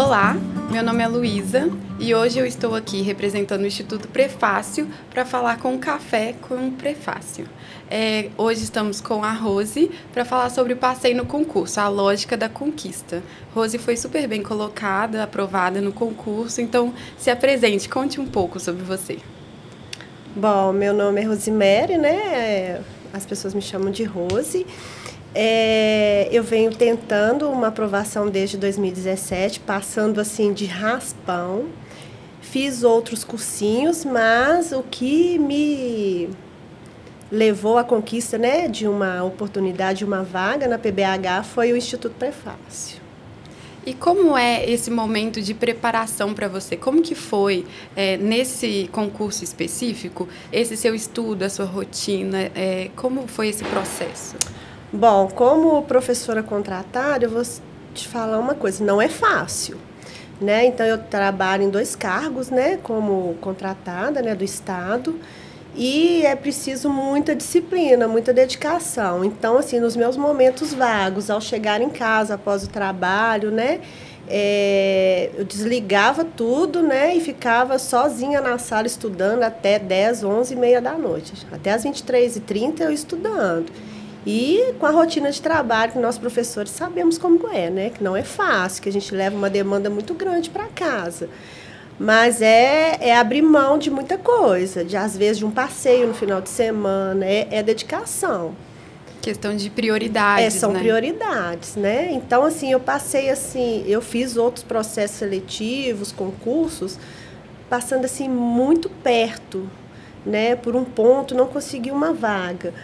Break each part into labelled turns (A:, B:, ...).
A: Olá, meu nome é Luísa e hoje eu estou aqui representando o Instituto Prefácio para falar com o Café com o Prefácio. Hoje estamos com a Rose para falar sobre o passeio no concurso, a lógica da conquista. Rose foi super bem colocada, aprovada no concurso, então se apresente, conte um pouco sobre você.
B: Bom, meu nome é Rosemary, né? As pessoas me chamam de Rose. Eu venho tentando uma aprovação desde 2017, passando assim de raspão. Fiz outros cursinhos, mas o que me levou à conquista, né, de uma oportunidade, uma vaga na PBH foi o Instituto Prefácio.
A: E como é esse momento de preparação para você? Como que foi, nesse concurso específico, esse seu estudo, a sua rotina? Como foi esse processo?
B: Bom, como professora contratada, eu vou te falar uma coisa, não é fácil, né? Então, eu trabalho em 2 cargos, né, como contratada, né, do Estado, e é preciso muita disciplina, muita dedicação. Então, assim, nos meus momentos vagos, ao chegar em casa após o trabalho, né, eu desligava tudo, né, e ficava sozinha na sala estudando até 10, 11 e meia da noite. Até as 23h30 eu estudando. E com a rotina de trabalho que nós professores sabemos como é, né, que não é fácil, que a gente leva uma demanda muito grande para casa. Mas é abrir mão de muita coisa, às vezes de um passeio no final de semana, é dedicação.
A: Questão de prioridades,
B: são
A: né?
B: prioridades, né? Então, assim, eu passei assim, eu fiz outros processos seletivos, concursos, passando assim muito perto, né? Por um ponto, não consegui uma vaga.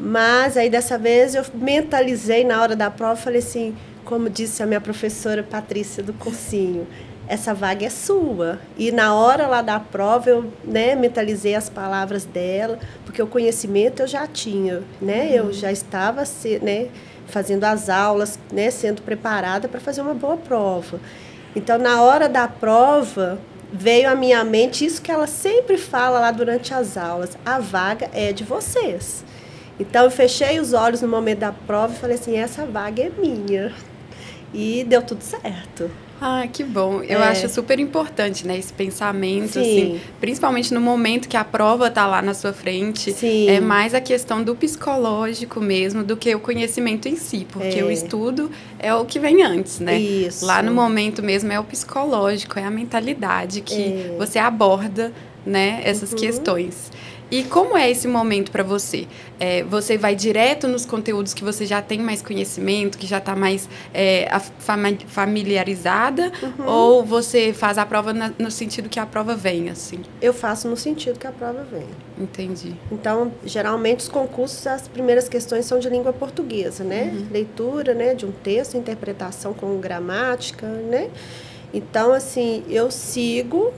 B: Mas aí dessa vez eu mentalizei na hora da prova, falei assim, como disse a minha professora Patrícia do cursinho, essa vaga é sua. E na hora lá da prova eu, né, mentalizei as palavras dela, porque o conhecimento eu já tinha, né? Eu já estava, né, fazendo as aulas, né, sendo preparada para fazer uma boa prova. Então, na hora da prova, veio à minha mente isso que ela sempre fala lá durante as aulas, a vaga é de vocês. Então, eu fechei os olhos no momento da prova e falei assim, essa vaga é minha. E deu tudo certo.
A: Ah, que bom. Eu acho super importante, né, esse pensamento,
B: Sim.
A: assim, principalmente no momento que a prova está lá na sua frente.
B: Sim.
A: É mais a questão do psicológico mesmo do que o conhecimento em si, porque o estudo é o que vem antes, né?
B: Isso.
A: Lá no momento mesmo é o psicológico, é a mentalidade que você aborda, né, essas questões. E como é esse momento para você? Você vai direto nos conteúdos que você já tem mais conhecimento, que já está mais familiarizada? Ou você faz a prova no sentido que a prova vem, assim?
B: Eu faço no sentido que a prova vem.
A: Entendi.
B: Então, geralmente, os concursos, as primeiras questões são de língua portuguesa, né? Leitura, né, de um texto, interpretação com gramática, né? Então, assim, eu sigo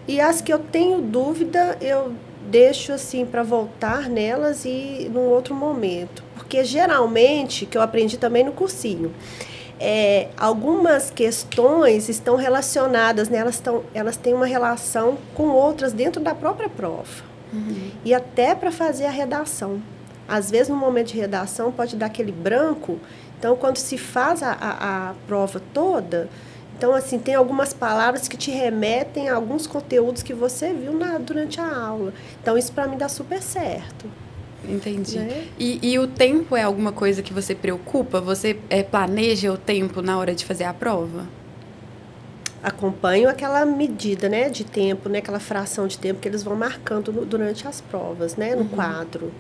B: e as que eu tenho dúvida, eu deixo assim para voltar nelas e num outro momento, porque geralmente, que eu aprendi também no cursinho, algumas questões estão relacionadas, né? Elas têm uma relação com outras dentro da própria prova. E até para fazer a redação. Às vezes, no momento de redação, pode dar aquele branco. Então, quando se faz a prova toda, então, assim, tem algumas palavras que te remetem a alguns conteúdos que você viu durante a aula. Então, isso para mim dá super certo.
A: Entendi.
B: Né?
A: E o tempo é alguma coisa que você preocupa? Você planeja o tempo na hora de fazer a prova?
B: Acompanho aquela medida, né, de tempo, né, aquela fração de tempo que eles vão marcando durante as provas, né, no quadro.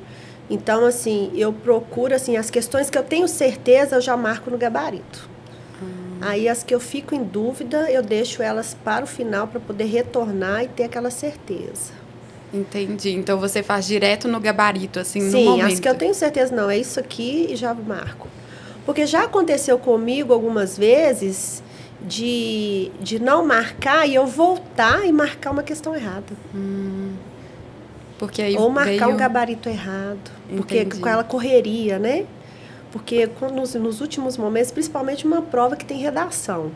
B: Então, assim, eu procuro, assim, as questões que eu tenho certeza, eu já marco no gabarito. Aí, as que eu fico em dúvida, eu deixo elas para o final para poder retornar e ter aquela certeza.
A: Entendi. Então, você faz direto no gabarito, assim, no
B: Sim,
A: momento.
B: as que eu tenho certeza, não, é isso aqui e já marco. Porque já aconteceu comigo algumas vezes de não marcar e eu voltar e marcar uma questão errada.
A: Porque aí
B: ou marcar um gabarito errado. Porque com ela correria, né? Porque nos últimos momentos, principalmente uma prova que tem redação.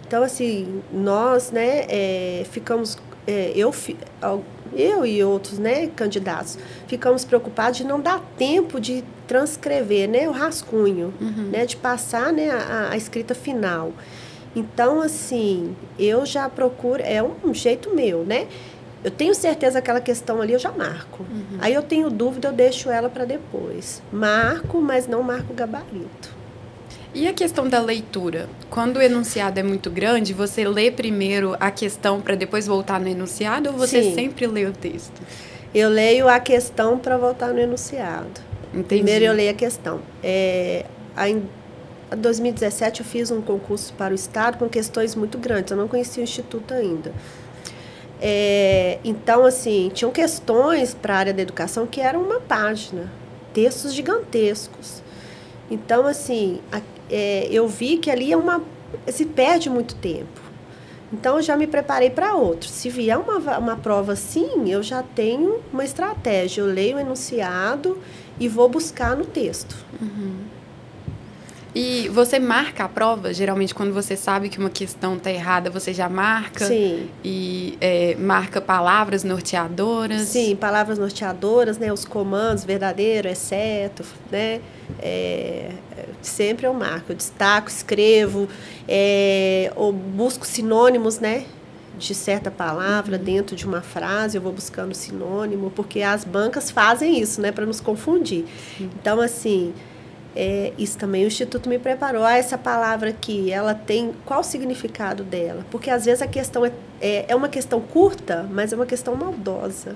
B: Então, assim, nós, né, ficamos... eu e outros, né, candidatos, ficamos preocupados de não dar tempo de transcrever, né, o rascunho, né, de passar, né, a escrita final. Então, assim, eu já procuro, é um jeito meu, né? Eu tenho certeza que aquela questão ali eu já marco. Aí eu tenho dúvida, eu deixo ela para depois. Marco, mas não marco o gabarito.
A: E a questão da leitura? Quando o enunciado é muito grande, você lê primeiro a questão para depois voltar no enunciado ou você
B: Sim.
A: sempre lê o texto?
B: Eu leio a questão para voltar no enunciado.
A: Entendi.
B: Primeiro eu leio a questão. Em 2017 eu fiz um concurso para o Estado com questões muito grandes. Eu não conhecia o Instituto ainda. Então, assim, tinham questões para a área da educação que eram uma página, textos gigantescos. Então, assim, eu vi que ali se perde muito tempo. Então, eu já me preparei para outro. Se vier uma prova assim, eu já tenho uma estratégia. Eu leio o enunciado e vou buscar no texto.
A: E você marca a prova? Geralmente, quando você sabe que uma questão está errada, você já marca?
B: Sim.
A: E marca palavras norteadoras?
B: Sim, palavras norteadoras, né? Os comandos, verdadeiro, exceto, né? Sempre eu marco, eu destaco, escrevo, ou busco sinônimos, né? De certa palavra dentro de uma frase, eu vou buscando sinônimo, porque as bancas fazem isso, né? Para nos confundir. Então, assim... isso também o Instituto me preparou. Essa palavra aqui, ela tem qual o significado dela? Porque às vezes a questão é uma questão curta, mas é uma questão maldosa.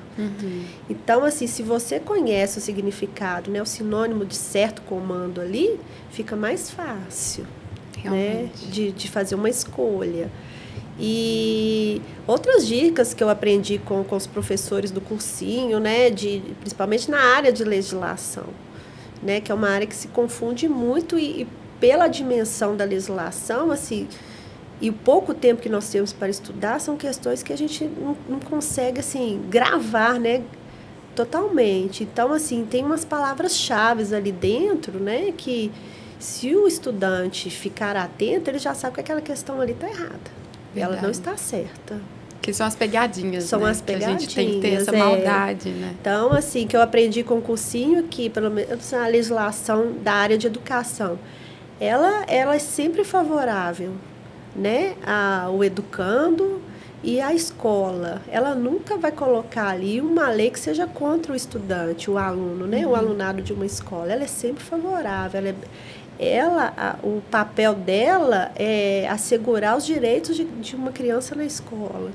B: Então, assim, se você conhece o significado, né, o sinônimo de certo comando ali, fica mais fácil, né, de fazer uma escolha. E outras dicas que eu aprendi com os professores do cursinho, né, principalmente na área de legislação, né, que é uma área que se confunde muito e pela dimensão da legislação, assim, e o pouco tempo que nós temos para estudar, são questões que a gente não consegue, assim, gravar, né, totalmente. Então, assim, tem umas palavras-chave ali dentro, né, que se o estudante ficar atento, ele já sabe que aquela questão ali está errada. Verdade. Ela não está certa.
A: Que são as pegadinhas,
B: são,
A: né?
B: as pegadinhas.
A: Que a gente tem que ter essa maldade, né?
B: Então, assim, que eu aprendi com o cursinho que, pelo menos a legislação da área de educação, ela é sempre favorável, né? O educando e a escola. Ela nunca vai colocar ali uma lei que seja contra o estudante, o aluno, né? O alunado de uma escola. Ela é sempre favorável. O papel dela é assegurar os direitos de uma criança na escola.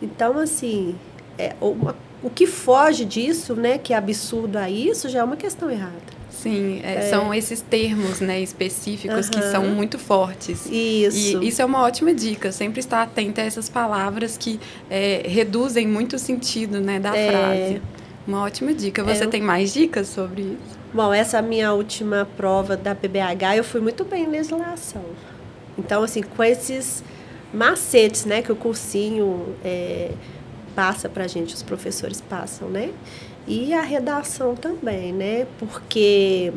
B: Então, assim, o que foge disso, né, que é absurdo a isso, já é uma questão errada.
A: Sim, são esses termos, né, específicos que são muito fortes.
B: Isso.
A: E isso é uma ótima dica, sempre estar atenta a essas palavras que reduzem muito o sentido, né, da frase. Uma ótima dica. Você tem mais dicas sobre isso?
B: Bom, essa minha última prova da PBH, eu fui muito bem em legislação. Então, assim, com esses macetes, né, que o cursinho passa pra gente, os professores passam, né? E a redação também, né? Porque,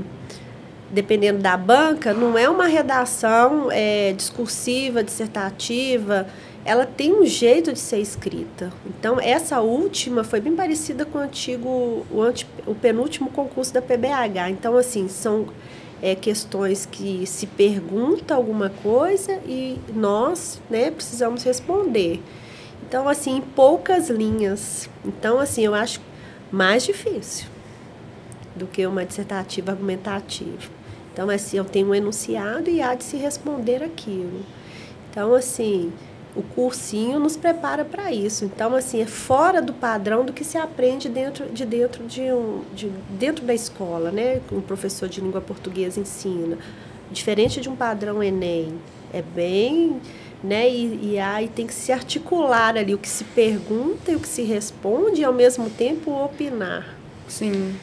B: dependendo da banca, não é uma redação discursiva, dissertativa, ela tem um jeito de ser escrita. Então, essa última foi bem parecida com o penúltimo concurso da PBH. Então, assim, são questões que se pergunta alguma coisa e nós, né, precisamos responder. Então, assim, em poucas linhas. Então, assim, eu acho mais difícil do que uma dissertativa argumentativa. Então, assim, eu tenho um enunciado e há de se responder aquilo. Então, assim, o cursinho nos prepara para isso. Então, assim, é fora do padrão do que se aprende dentro da escola, né? Que um professor de língua portuguesa ensina. Diferente de um padrão Enem. É bem, né? E aí tem que se articular ali o que se pergunta e o que se responde e, ao mesmo tempo, opinar.
A: Sim.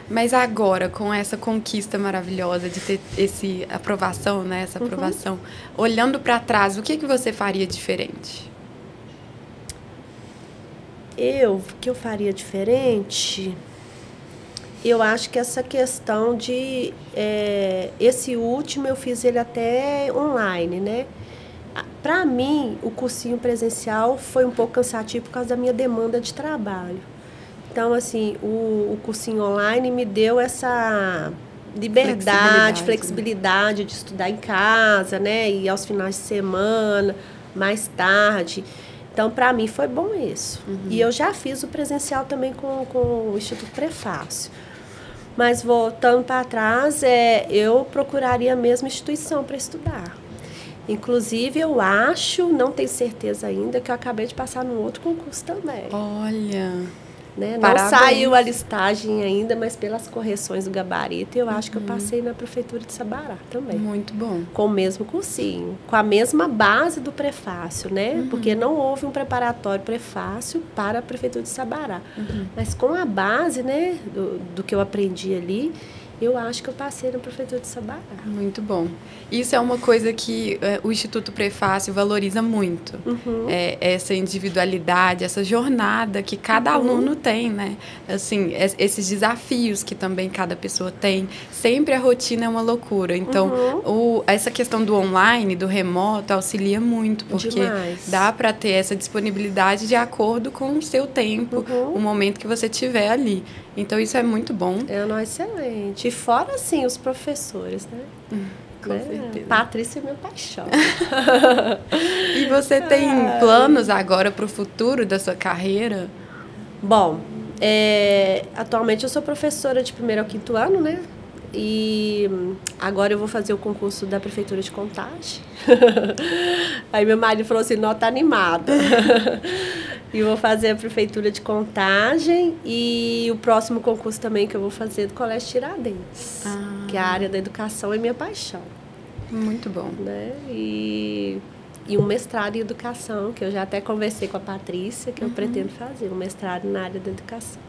A: Mas agora, com essa conquista maravilhosa de ter essa aprovação, né? Essa aprovação, olhando para trás, o que você faria diferente?
B: O que eu faria diferente? Eu acho que essa questão de... esse último eu fiz ele até online, né? Para mim, o cursinho presencial foi um pouco cansativo por causa da minha demanda de trabalho. Então, assim, o cursinho online me deu essa liberdade, flexibilidade de estudar em casa, né? E aos finais de semana, mais tarde. Então, para mim, foi bom isso. E eu já fiz o presencial também com o Instituto Prefácio. Mas, voltando para trás, eu procuraria a mesma instituição para estudar. Inclusive, eu acho, não tenho certeza ainda, que eu acabei de passar num outro concurso também.
A: Olha...
B: Né? Não saiu a listagem ainda, mas pelas correções do gabarito, eu acho que eu passei na Prefeitura de Sabará também.
A: Muito bom.
B: Com o mesmo cursinho, com a mesma base do prefácio, né? Porque não houve um preparatório prefácio para a Prefeitura de Sabará. Mas com a base, né, do que eu aprendi ali, eu acho que eu passei na Prefeitura de Sabará.
A: Muito bom. Isso é uma coisa que o Instituto Prefácio valoriza muito. Essa individualidade, essa jornada que cada aluno tem, né? Assim, esses desafios que também cada pessoa tem. Sempre a rotina é uma loucura. Então, essa questão do online, do remoto, auxilia muito. Porque dá para ter essa disponibilidade de acordo com o seu tempo, o momento que você tiver ali. Então, isso é muito bom.
B: Excelente. E fora, assim, os professores, né?
A: Com certeza.
B: Patrícia é minha paixão.
A: E você tem planos agora para o futuro da sua carreira?
B: Bom, atualmente eu sou professora de 1º ao 5º ano, né? E agora eu vou fazer o concurso da Prefeitura de Contagem. Aí meu marido falou assim, não, tá animada. E eu vou fazer a Prefeitura de Contagem e o próximo concurso também que eu vou fazer do Colégio Tiradentes, que a área da educação é minha paixão.
A: Muito bom.
B: Né? E um mestrado em educação, que eu já até conversei com a Patrícia, que eu pretendo fazer, um mestrado na área da educação.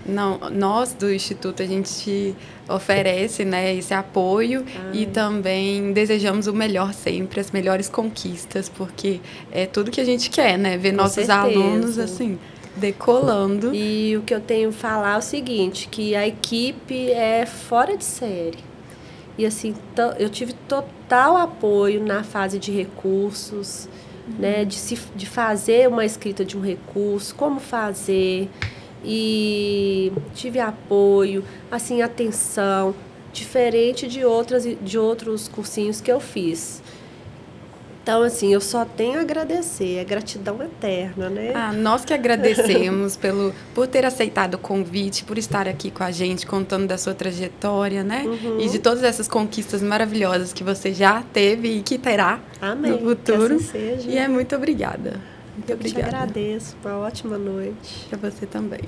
A: Não, nós do Instituto, a gente oferece, né, esse apoio e também desejamos o melhor sempre, as melhores conquistas, porque é tudo que a gente quer, né? Ver nossos alunos, assim, decolando.
B: E o que eu tenho que falar é o seguinte, que a equipe é fora de série. E, assim, eu tive total apoio na fase de recursos, né? De fazer uma escrita de um recurso, como fazer... E tive apoio, assim, atenção, diferente de outros cursinhos que eu fiz. Então, assim, eu só tenho a agradecer, é gratidão eterna, né?
A: Nós que agradecemos por ter aceitado o convite, por estar aqui com a gente, contando da sua trajetória, né? E de todas essas conquistas maravilhosas que você já teve e que terá no futuro.
B: Que assim seja.
A: E muito obrigada. Muito obrigada.
B: Eu te agradeço. Uma ótima noite.
A: Para você também.